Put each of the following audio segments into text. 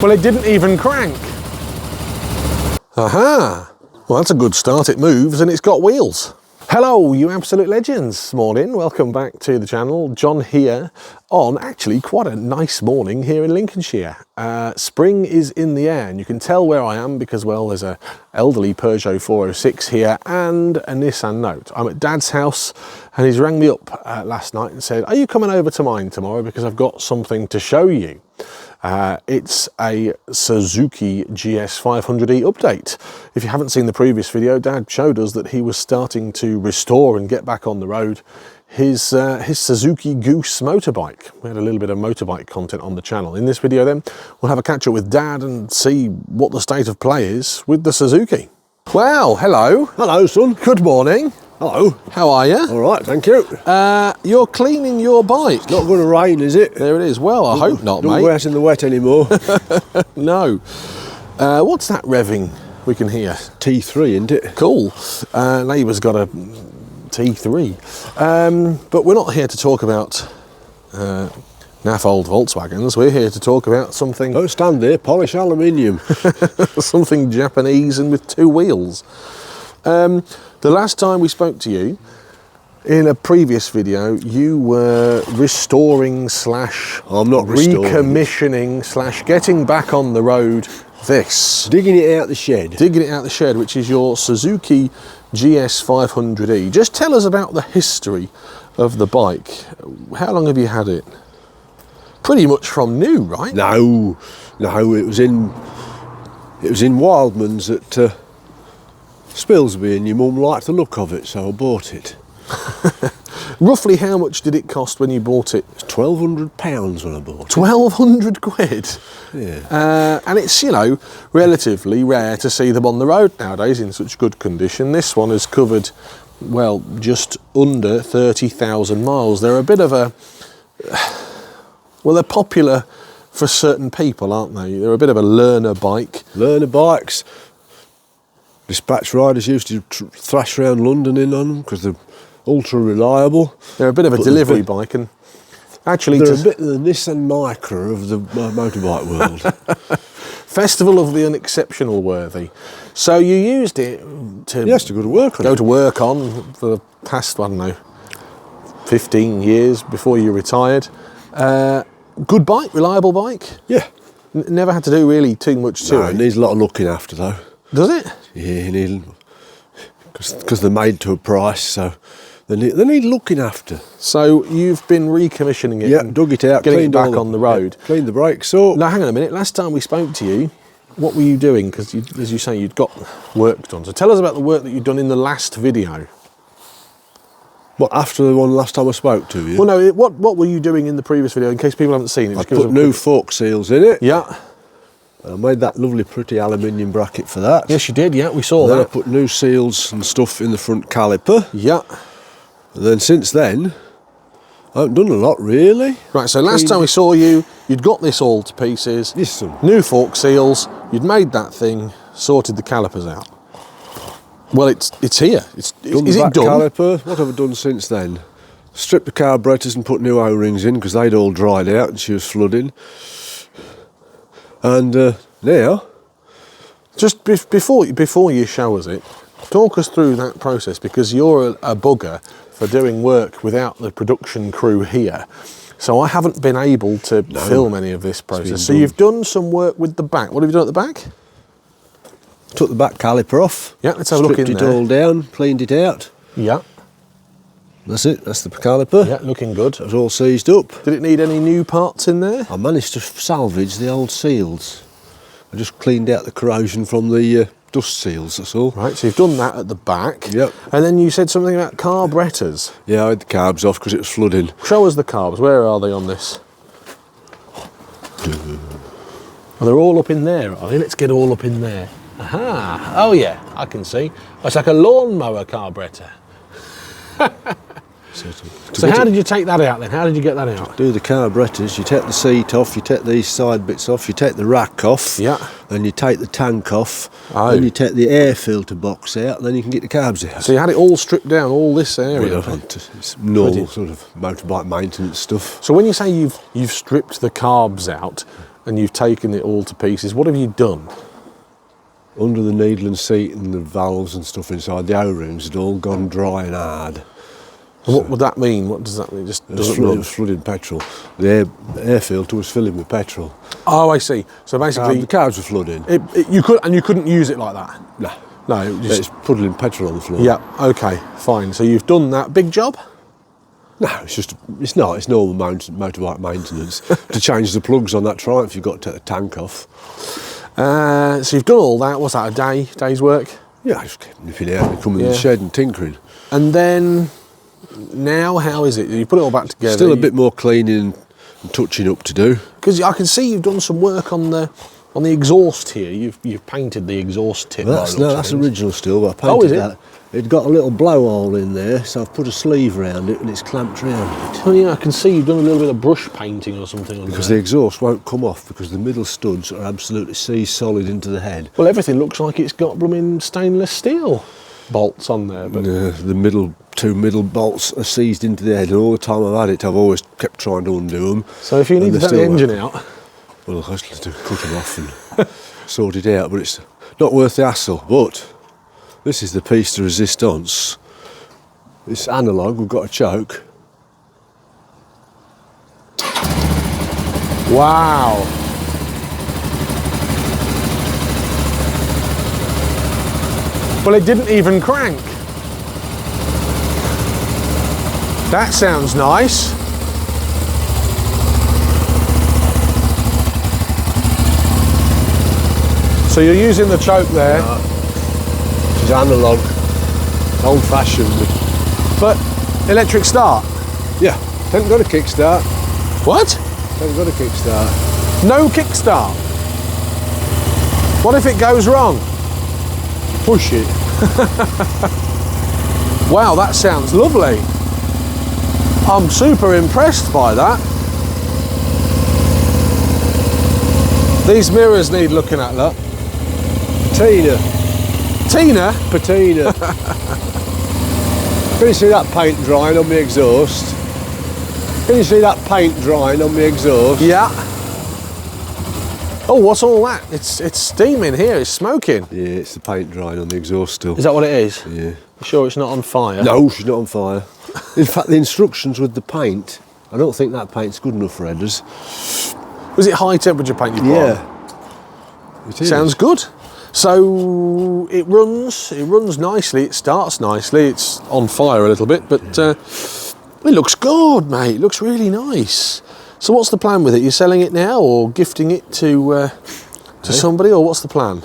Well, it didn't even crank. Aha! Well, that's a good start. It moves and it's got wheels. Hello, you absolute legends this morning. Welcome back to the channel. John here on actually quite a nice morning here in Lincolnshire. Spring is in the air and you can tell where I am because, well, there's a elderly Peugeot 406 here and a Nissan Note. I'm at Dad's house and he's rang me up last night and said, are you coming over to mine tomorrow because I've got something to show you. It's a Suzuki GS500E update. If you haven't seen the previous video, Dad showed us that he was starting to restore and get back on the road his Suzuki Goose motorbike. We had a little bit of motorbike content on the channel. In this video then, we'll have a catch up with Dad and see what the state of play is with the Suzuki. Well, hello. Hello, son. Good morning. Hello. How are you? All right, thank you. You're cleaning your bike. It's not going to rain, is it? There it is. Well, I hope not, mate. Don't go out in the wet anymore. No. What's that revving we can hear? T3, isn't it? Cool. Neighbour's got a T3. But we're not here to talk about naff old Volkswagens. We're here to talk about something... Don't stand there, polish aluminium. Something Japanese and with two wheels. The last time we spoke to you, in a previous video, you were restoring slash recommissioning slash getting back on the road this. Digging it out the shed. Digging it out the shed, which is your Suzuki GS500E. Just tell us about the history of the bike. How long have you had it? Pretty much from new, right? No, it was in Wildman's at Spilsby, and your mum liked the look of it, so I bought it. Roughly how much did it cost when you bought it? It's £1,200 when I bought it. 1,200 quid? Yeah. And it's, you know, relatively rare to see them on the road nowadays in such good condition. This one has covered, well, just under 30,000 miles. They're a bit of a... Well, they're popular for certain people, aren't they? They're a bit of a learner bike. Learner bikes. Dispatch riders used to thrash around London in on them because they're ultra reliable. They're a bit of a delivery bike, and actually they're a bit of the Nissan Micra of the motorbike world. Festival of the unexceptional worthy. So you used it to... Yes, to go to work on. Go to work on for the past, I don't know, 15 years before you retired. Good bike, reliable bike. Yeah. Never had to do really too much to it. It needs a lot of looking after though. Does it? Yeah, because they're made to a price, so they need looking after. So you've been recommissioning it, yeah, and dug it out, getting it back on the road. Yeah, cleaned the brakes up. Now hang on a minute. Last time we spoke to you, what were you doing? Because as you say, you'd got work done. So tell us about the work that you'd done in the last video. What, after the one last time I spoke to you? Well, no. What were you doing in the previous video? In case people haven't seen it, I put new fork seals in it. Yeah. I made that lovely pretty aluminium bracket for that. Yes, you did, yeah, we saw that. Then I put new seals and stuff in the front caliper. Yeah. And then since then, I haven't done a lot really. Right, so last time we saw you, you'd got this all to pieces. Yes, son. New fork seals, you'd made that thing, sorted the calipers out. Well, it's here. Is it done? Caliper. What have I done since then? Stripped the carburetors and put new O-rings in because they'd all dried out and she was flooding. And now, just before you show us it, talk us through that process because you're a bugger for doing work without the production crew here. So I haven't been able to film any of this process. So you've done some work with the back. What have you done at the back? Took the back caliper off. Yeah, let's have a look in there. Stripped it all down, cleaned it out. Yeah. That's it, that's the caliper. Yeah, looking good. It was all seized up. Did it need any new parts in there? I managed to salvage the old seals. I just cleaned out the corrosion from the dust seals, that's all. Right, so you've done that at the back. Yep. And then you said something about carburetors. Yeah, I had the carbs off because it was flooding. Show us the carbs. Where are they on this? Well, they're all up in there, are they? Let's get all up in there. Aha! Oh yeah, I can see. It's like a lawnmower carburetor. So how did you take that out then? How did you get that out? Do the carburetors, you take the seat off, you take these side bits off, you take the rack off, yeah, then you take the tank off, oh, then you take the air filter box out, and then you can get the carbs out. So you had it all stripped down, all this area? Well, it's normal sort of motorbike maintenance stuff. So when you say you've stripped the carbs out, and you've taken it all to pieces. What have you done? Under the needle and seat and the valves and stuff inside the O-rings had all gone dry and hard. And what would that mean? What does that mean? It just doesn't It run? was flooding petrol. The air filter was filling with petrol. Oh, I see. So basically, The cars were flooding. you couldn't use it like that. No, No, it's puddling petrol on the floor. Yeah. Okay. Fine. So you've done that big job. No, it's normal motorbike maintenance. To change the plugs on that Triumph, you've got to take the tank off. So you've done all that. What's that? A day's work? Yeah, I just kept nipping out and coming in the shed and tinkering. And then now, how is it? You put it all back together. Still a bit more cleaning and touching up to do. Because I can see you've done some work on the exhaust here. You've painted the exhaust tip. That's original still, but I painted that. It'd got a little blowhole in there, so I've put a sleeve around it and it's clamped round it. Oh yeah, I can see you've done a little bit of brush painting or something on Because there. the exhaust won't come off because the middle studs are absolutely solid into the head. Well, everything looks like it's got blooming stainless steel bolts on there, but The two middle bolts are seized into the head, and all the time I've had it, I've always kept trying to undo them. so if you need to take the engine out, well, I just have to cut them off and sort it out, but it's not worth the hassle. But this is the piece de resistance. It's analogue, we've got a choke. wow. Well, it didn't even crank. That sounds nice. So you're using the choke there. It's analogue, old fashioned. But electric start? Yeah, haven't got a kickstart. What? Haven't got a kickstart. No kickstart? What if it goes wrong? Push it. Wow, that sounds lovely. I'm super impressed by that. These mirrors need looking at, look. Tina. Patina? Can you see that paint drying on the exhaust? Can you see that paint drying on the exhaust? Yeah. Oh, what's all that? It's steaming here, it's smoking. Yeah, it's the paint drying on the exhaust still. Is that what it is? Yeah. You sure it's not on fire? No, she's not on fire. In fact, the instructions with the paint, I don't think that paint's good enough for headers. Was it high temperature paint you put on? Yeah. It is. Sounds good. So it runs nicely, it starts nicely, it's on fire a little bit, but it looks good, mate. It looks really nice. So what's the plan with it? You're selling it now or gifting it to somebody, or what's the plan?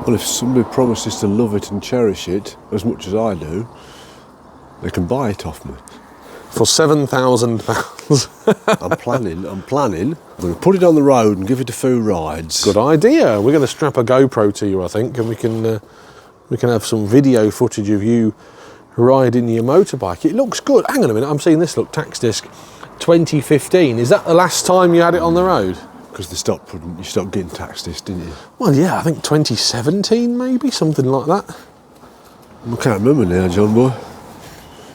Well, if somebody promises to love it and cherish it as much as I do, they can buy it off me. For £7,000. I'm planning. I'm going to put it on the road and give it a few rides. Good idea. We're going to strap a GoPro to you, I think, and we can have some video footage of you riding your motorbike. It looks good. Hang on a minute, I'm seeing this. Look, tax disc 2015. Is that the last time you had it on the road? Because you stopped getting tax disc, didn't you? Well, yeah, I think 2017 maybe, something like that. I can't remember now, John boy.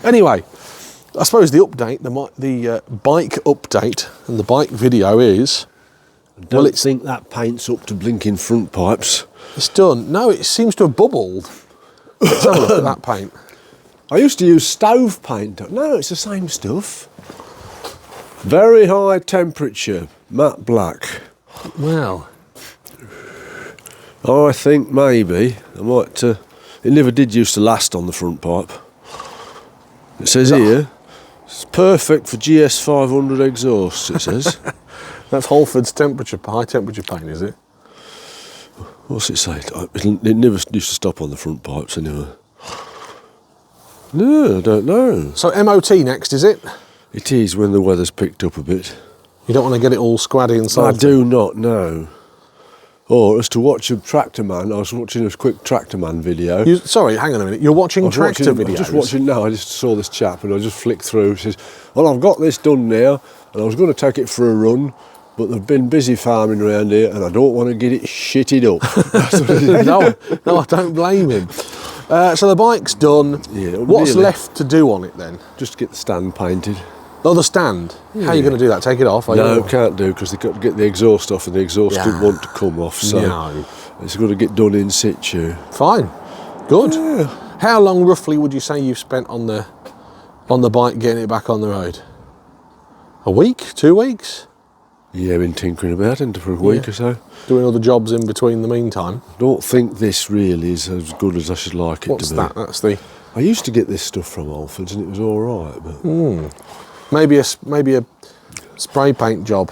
Anyway, I suppose the update, the bike update and the bike video is... Well, it's think that paint's up to blinking front pipes. It's done. No, it seems to have bubbled. Let's have a look at that paint. I used to use stove paint. No, it's the same stuff. Very high temperature, matte black. Well, I think maybe I might... it never did used to last on the front pipe. It says here, it's perfect for GS500 exhaust, it says. that's Halford's high temperature paint, is it? What's it say? It never used to stop on the front pipes anyway. No, I don't know. So MOT next, is it? It is when the weather's picked up a bit. You don't want to get it all squaddy and salty? I do not know. Or as to watch a tractor man, I was watching a quick tractor man video. Sorry, hang on a minute. You're watching tractor videos? I just saw this chap and I just flicked through. He says, well, I've got this done now and I was going to take it for a run, but they've been busy farming around here and I don't want to get it shitted up. That's what he said. No, I don't blame him. So the bike's done. Yeah, What's nearly. left to do on it then? Just get the stand painted. Oh, the stand. How are you going to do that? Take it off? No, can't do, because they've got to get the exhaust off, and the exhaust didn't want to come off, so it's got to get done in situ. Fine. Good. Yeah. How long roughly would you say you've spent on the bike getting it back on the road? A week? 2 weeks? Yeah, been tinkering about it for a week or so. Doing other jobs in between the meantime? Don't think this really is as good as I should like it to be. What's that? That's the... I used to get this stuff from Alford's and it was all right, but... Maybe a spray paint job.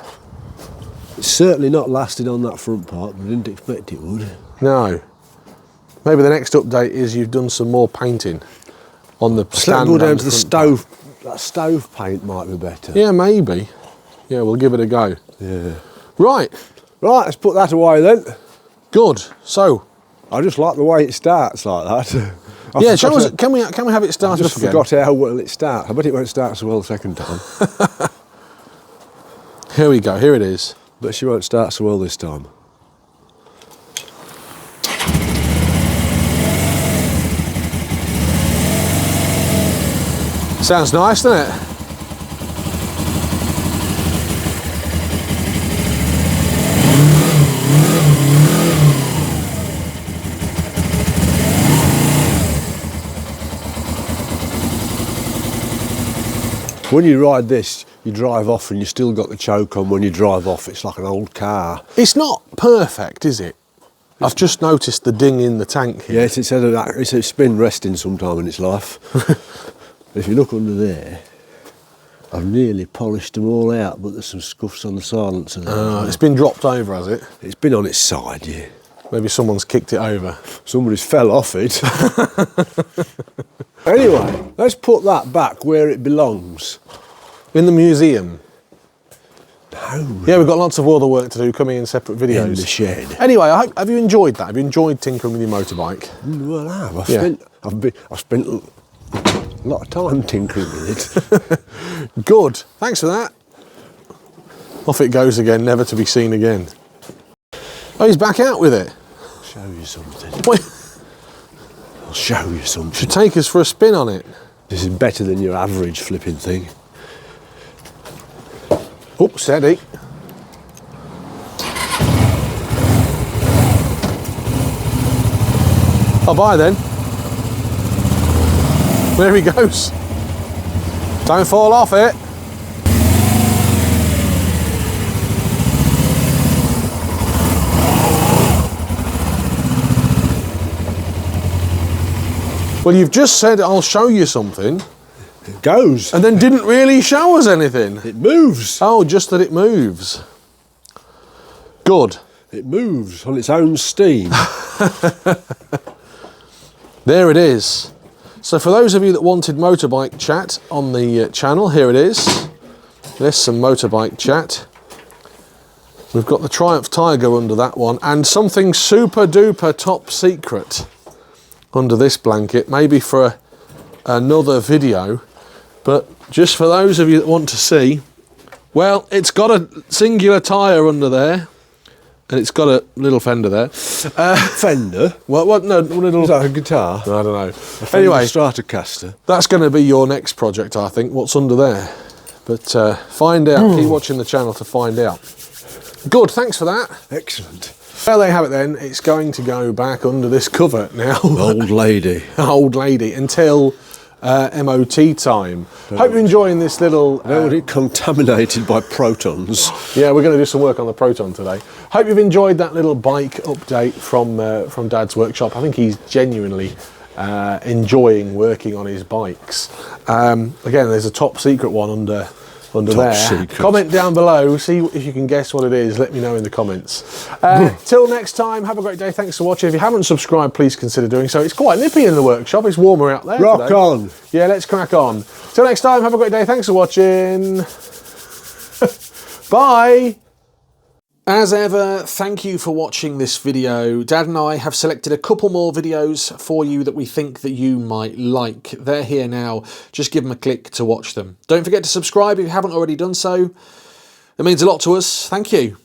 It's certainly not lasted on that front part, but I didn't expect it would. No. Maybe the next update is you've done some more painting on the stand. Go down to the stove. That stove paint might be better. Yeah, maybe. Yeah, we'll give it a go. Yeah. Right, let's put that away then. good. So, I just like the way it starts like that. yeah, show us. Can we have it started up again? I just forgot how well it starts. I bet it won't start so well the second time. Here we go. Here it is. But she won't start so well this time. Sounds nice, doesn't it? When you ride this, you drive off and you still got the choke on when you drive off. It's like an old car. It's not perfect, is it? I've just noticed the ding in the tank here. Yes, it's been resting sometime in its life. If you look under there, I've nearly polished them all out, but there's some scuffs on the silencer there. It's been dropped over, has it? It's been on its side, yeah. Maybe someone's kicked it over. Somebody's fell off it. Anyway, let's put that back where it belongs. In the museum. No. Yeah, we've got lots of other work to do coming in separate videos. In the shed. Anyway, have you enjoyed that? Have you enjoyed tinkering with your motorbike? Well, I have. I've spent a lot of time tinkering with it. Good. Thanks for that. Off it goes again, never to be seen again. Oh, he's back out with it. I'll show you something. Wait. I'll show you something. Should take us for a spin on it. This is better than your average flipping thing. Oh, steady. Oh, bye then. There he goes. Don't fall off it. Well, you've just said I'll show you something. It goes. And then didn't really show us anything. It moves. Oh, just that it moves. Good. It moves on its own steam. There it is. So for those of you that wanted motorbike chat on the channel, here it is. There's some motorbike chat. We've got the Triumph Tiger under that one, and something super duper top secret under this blanket, maybe for another video, but just for those of you that want to see, well, it's got a singular tyre under there, and it's got a little fender there. Fender? What? No, little. Is that a guitar? I don't know. Anyway, Stratocaster. That's going to be your next project, I think. What's under there? But find out. Keep watching the channel to find out. Good. Thanks for that. Excellent. Well, there you have it then. It's going to go back under this cover now. Old lady. Old lady, until MOT time. Hope you're enjoying this little... Don't want it contaminated by protons. Yeah, we're going to do some work on the Proton today. Hope you've enjoyed that little bike update from Dad's workshop. I think he's genuinely enjoying working on his bikes. Again, there's a top secret one under there. Secret. Comment down below, see if you can guess what it is. Let me know in the comments. Till next time, have a great day. Thanks for watching. If you haven't subscribed, please consider doing so. It's quite nippy in the workshop. It's warmer out there Rock today. on. Yeah, let's crack on. Till next time, have a great day. Thanks for watching. Bye. As ever, thank you for watching this video. Dad and I have selected a couple more videos for you that we think that you might like. They're here now. Just give them a click to watch them. Don't forget to subscribe if you haven't already done so. It means a lot to us. Thank you.